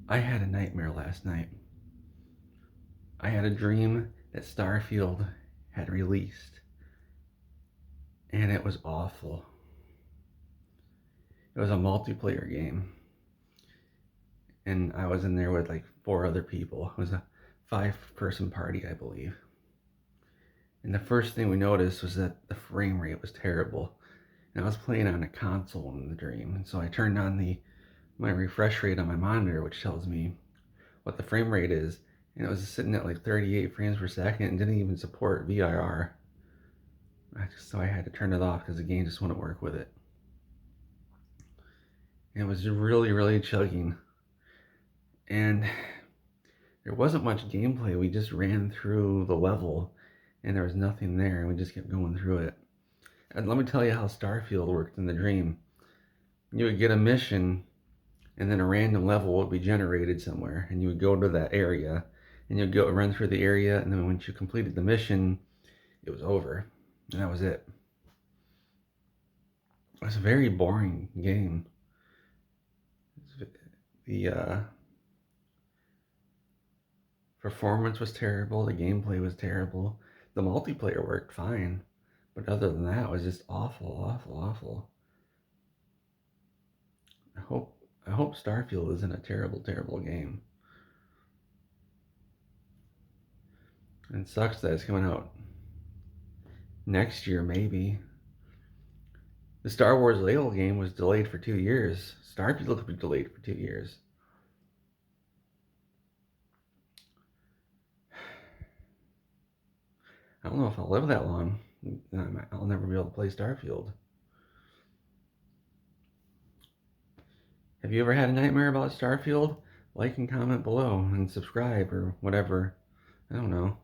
I had a nightmare last night. I had a dream that Starfield had released, and it was awful. It was a multiplayer game, and I was in there with like four other people. It was a 5-person party, I believe. And the first thing we noticed was that the frame rate was terrible. And I was playing on a console in the dream, and so I turned on the my refresh rate on my monitor, which tells me what the frame rate is, and it was sitting at like 38 frames per second and didn't even support VIR. So I had to turn it off because the game just wouldn't work with it. And it was really, really chugging. And there wasn't much gameplay. We just ran through the level and there was nothing there, and we just kept going through it. And let me tell you how Starfield worked in the dream. You would get a mission, and then a random level would be generated somewhere, and you would go to that area, and you'd go run through the area, and then once you completed the mission, it was over, and that was it. It was a very boring game. The performance was terrible. The gameplay was terrible. The multiplayer worked fine, but other than that, it was just awful, awful, awful. I hope I hope Starfield isn't a terrible, terrible game. And it sucks that it's coming out next year, maybe. The Star Wars Ladle game was delayed for 2 years. Starfield could be delayed for 2 years. I don't know if I'll live that long. I'll never be able to play Starfield. Have you ever had a nightmare about Starfield? Like and comment below and subscribe or whatever. I don't know.